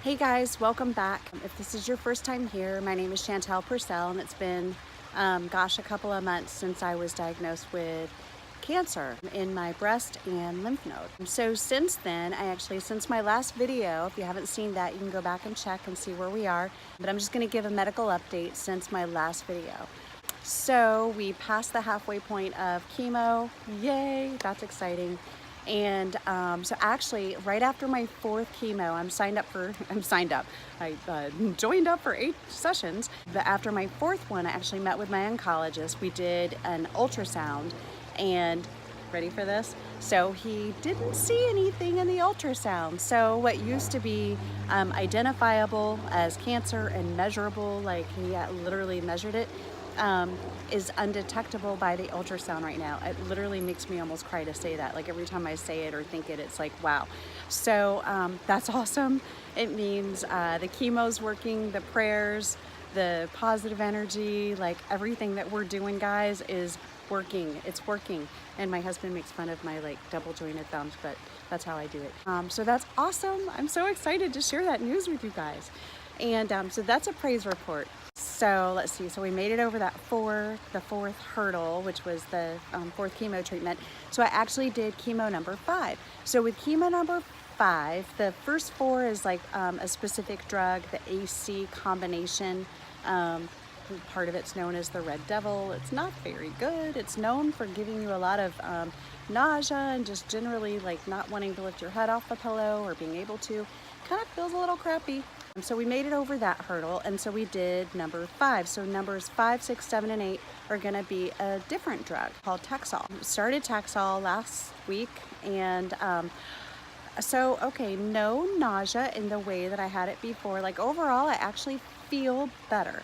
Hey guys, welcome back. If this is your first time here, my name is Chantel Purcell, and it's been, a couple of months since I was diagnosed with cancer in my breast and lymph node. So since then, since my last video, if you haven't seen that, you can go back and check and see where we are. But I'm just gonna give a medical update since my last video. So we passed the halfway point of chemo. Yay, that's exciting. And so actually, right after my fourth chemo, I joined up for 8 sessions. But after my fourth one, I actually met with my oncologist. We did an ultrasound, and ready for this? So he didn't see anything in the ultrasound. So what used to be identifiable as cancer and measurable, like he literally measured it, is undetectable by the ultrasound right now. It literally makes me almost cry to say that. Like every time I say it or think it, it's like, wow. So that's awesome. It means the chemo's working, the prayers, the positive energy, like everything that we're doing, guys, is working. It's working. And my husband makes fun of my like double jointed thumbs, but that's how I do it. So that's awesome. I'm so excited to share that news with you guys. And so that's a praise report. So let's see, so we made it over the fourth hurdle, which was the fourth chemo treatment. So I actually did chemo number 5. So with chemo number 5, the first 4 is like a specific drug, the AC combination. Part of it's known as the Red Devil. It's not very good. It's known for giving you a lot of nausea and just generally like not wanting to lift your head off the pillow or being able to. Kind of feels a little crappy. So we made it over that hurdle, and so we did number 5. So numbers 5, 6, 7, and 8 are gonna be a different drug called Taxol. Started Taxol last week, and okay, no nausea in the way that I had it before. Like overall, I actually feel better.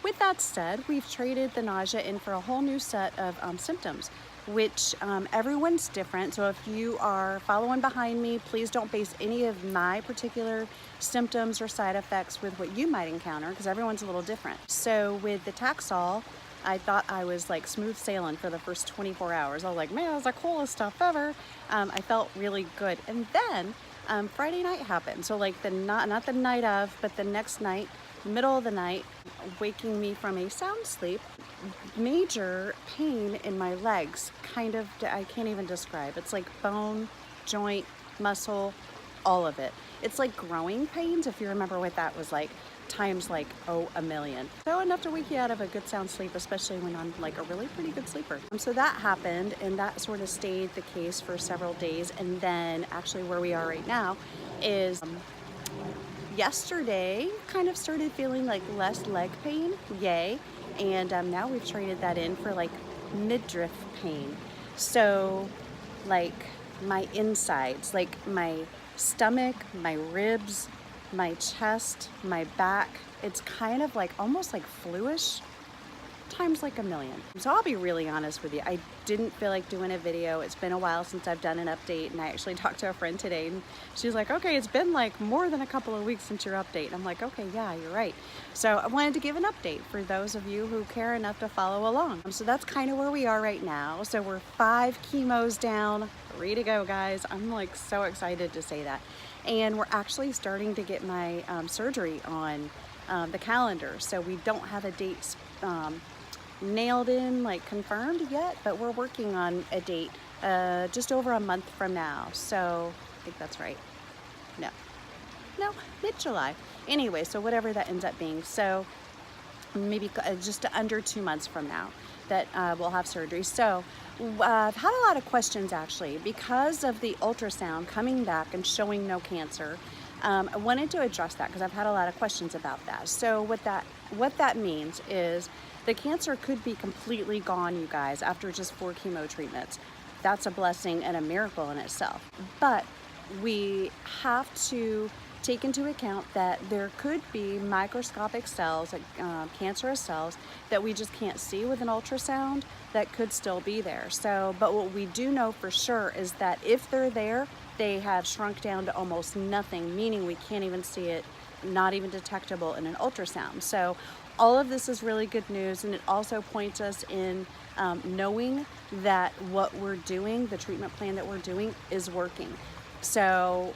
With that said, we've traded the nausea in for a whole new set of symptoms, which everyone's different. So if you are following behind me, please don't base any of my particular symptoms or side effects with what you might encounter, because everyone's a little different. So with the Taxol, I thought I was like smooth sailing for the first 24 hours. I was like, man, that's the coolest stuff ever. I felt really good. And then Friday night happened. So like not the night of, but the next night, middle of the night, waking me from a sound sleep, major pain in my legs, I can't even describe. It's like bone, joint, muscle, all of it. It's like growing pains, if you remember what that was like, times like, a million. So enough to wake you out of a good sound sleep, especially when I'm like a really pretty good sleeper. So that happened, and that sort of stayed the case for several days. And then actually where we are right now is yesterday kind of started feeling like less leg pain, yay. And now we've traded that in for like midriff pain. So like my insides, like my stomach, my ribs, my chest, my back, it's kind of like almost like fluish times like a million. So I'll be really honest with you. I didn't feel like doing a video. It's been a while since I've done an update, and I actually talked to a friend today, and she's like, okay, it's been like more than a couple of weeks since your update. And I'm like, okay, yeah, you're right. So I wanted to give an update for those of you who care enough to follow along. So that's kind of where we are right now. So we're 5 chemos down, 3 to go, guys. I'm like so excited to say that. And we're actually starting to get my surgery on the calendar. So we don't have a date nailed in, like confirmed yet, but we're working on a date just over a month from now. So I think that's right. No, mid-July. Anyway, so whatever that ends up being. So maybe just under 2 months from now that we'll have surgery. So I've had a lot of questions actually because of the ultrasound coming back and showing no cancer. I wanted to address that because I've had a lot of questions about that. So what that means is the cancer could be completely gone, you guys, after just 4 chemo treatments. That's a blessing and a miracle in itself. But we have to take into account that there could be microscopic cells, cancerous cells, that we just can't see with an ultrasound that could still be there. So, but what we do know for sure is that if they're there, they have shrunk down to almost nothing, meaning we can't even see it, not even detectable in an ultrasound. So all of this is really good news, and it also points us in knowing that what we're doing, the treatment plan that we're doing, is working. So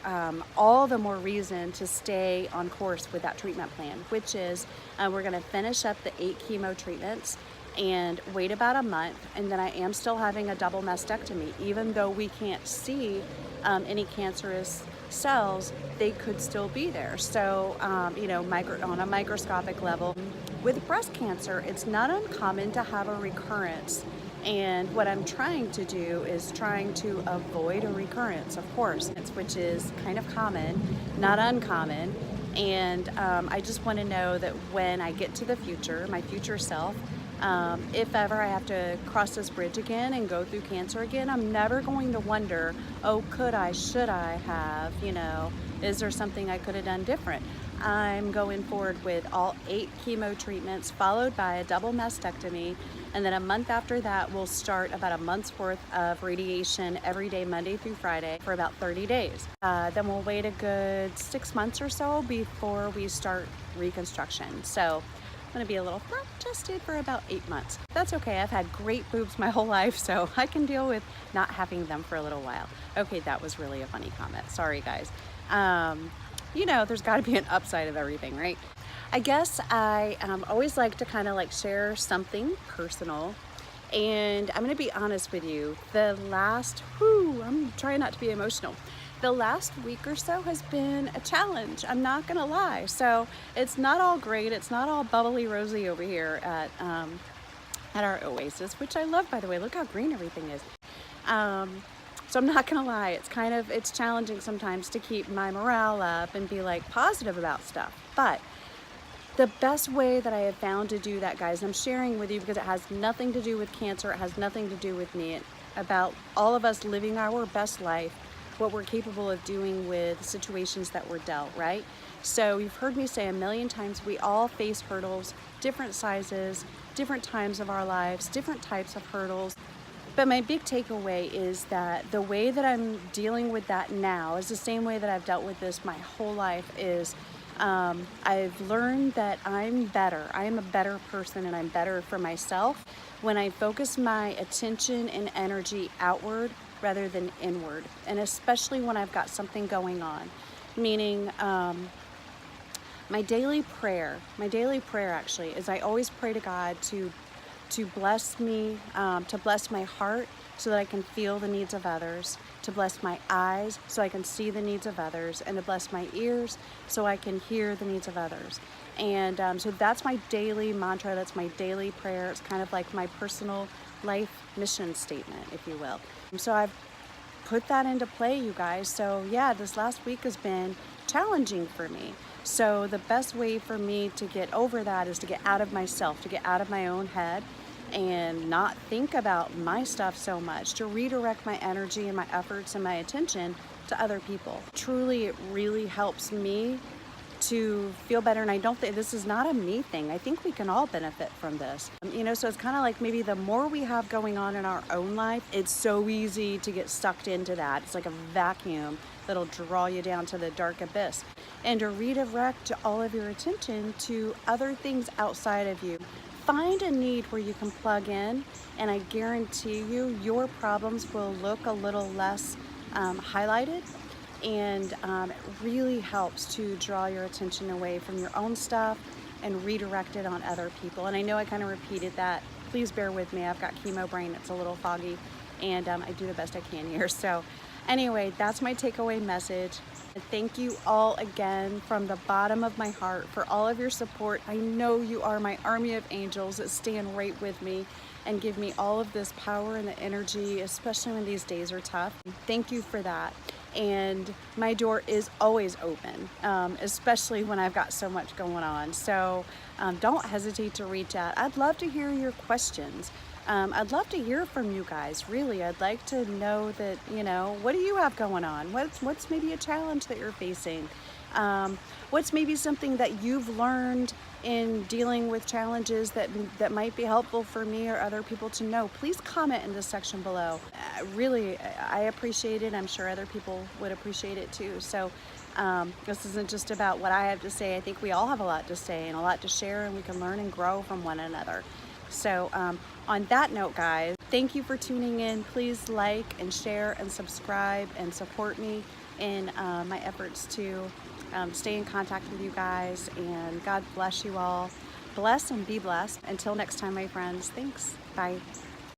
all the more reason to stay on course with that treatment plan, which is we're going to finish up the 8 chemo treatments and wait about a month, and then I am still having a double mastectomy. Even though we can't see any cancerous cells, they could still be there. So you know, on a microscopic level. With breast cancer, it's not uncommon to have a recurrence. And what I'm trying to do is trying to avoid a recurrence, of course, which is kind of common, not uncommon. And I just want to know that when I get to the future, my future self, if ever I have to cross this bridge again and go through cancer again, I'm never going to wonder, oh, could I, should I have, you know, is there something I could have done different? I'm going forward with all 8 chemo treatments followed by a double mastectomy, and then a month after that we'll start about a month's worth of radiation every day, Monday through Friday, for about 30 days. Then we'll wait a good 6 months or so before we start reconstruction. So I'm gonna be a little flat chested for about 8 months. That's okay, I've had great boobs my whole life, so I can deal with not having them for a little while. Okay, that was really a funny comment, sorry guys. You know, there's gotta be an upside of everything, right? I guess I always like to kind of like share something personal, and I'm gonna be honest with you, the last, I'm trying not to be emotional. The last week or so has been a challenge, I'm not gonna lie. So it's not all great, it's not all bubbly rosy over here at our oasis, which I love, by the way. Look how green everything is. So I'm not gonna lie, it's challenging sometimes to keep my morale up and be like positive about stuff. But the best way that I have found to do that, guys, I'm sharing with you because it has nothing to do with cancer, it has nothing to do with me, about all of us living our best life, what we're capable of doing with situations that we're dealt, right? So you've heard me say a million times, we all face hurdles, different sizes, different times of our lives, different types of hurdles. But my big takeaway is that the way that I'm dealing with that now is the same way that I've dealt with this my whole life. Is I've learned that I'm better. I am a better person, and I'm better for myself when I focus my attention and energy outward rather than inward, and especially when I've got something going on. Meaning my daily prayer actually is I always pray to God to bless me, to bless my heart so that I can feel the needs of others, to bless my eyes so I can see the needs of others, and to bless my ears so I can hear the needs of others. And so that's my daily mantra, that's my daily prayer. It's kind of like my personal life mission statement, if you will. So I've put that into play, you guys. So yeah, this last week has been challenging for me. So the best way for me to get over that is to get out of myself, to get out of my own head and not think about my stuff so much, to redirect my energy and my efforts and my attention to other people. Truly, it really helps me to feel better, and I don't think this is not a me thing. I think we can all benefit from this. You know, so it's kind of like maybe the more we have going on in our own life, it's so easy to get sucked into that. It's like a vacuum that'll draw you down to the dark abyss. And to redirect all of your attention to other things outside of you. Find a need where you can plug in, and I guarantee you your problems will look a little less highlighted, and it really helps to draw your attention away from your own stuff and redirect it on other people. And I know I kind of repeated that. Please bear with me. I've got chemo brain. It's a little foggy, and I do the best I can here. So anyway, that's my takeaway message. Thank you all again from the bottom of my heart for all of your support. I know you are my army of angels that stand right with me and give me all of this power and the energy, especially when these days are tough. Thank you for that. And my door is always open, especially when I've got so much going on. So don't hesitate to reach out. I'd love to hear your questions. I'd love to hear from you guys, really. I'd like to know that, you know, what do you have going on? What's maybe a challenge that you're facing? What's maybe something that you've learned in dealing with challenges that might be helpful for me or other people to know? Please comment in the section below. Really, I appreciate it. I'm sure other people would appreciate it too. So this isn't just about what I have to say. I think we all have a lot to say and a lot to share, and we can learn and grow from one another. So on that note, guys, thank you for tuning in. Please like and share and subscribe and support me. in my efforts to stay in contact with you guys, and God bless you all. Bless and be blessed. Until next time, my friends. Thanks. Bye.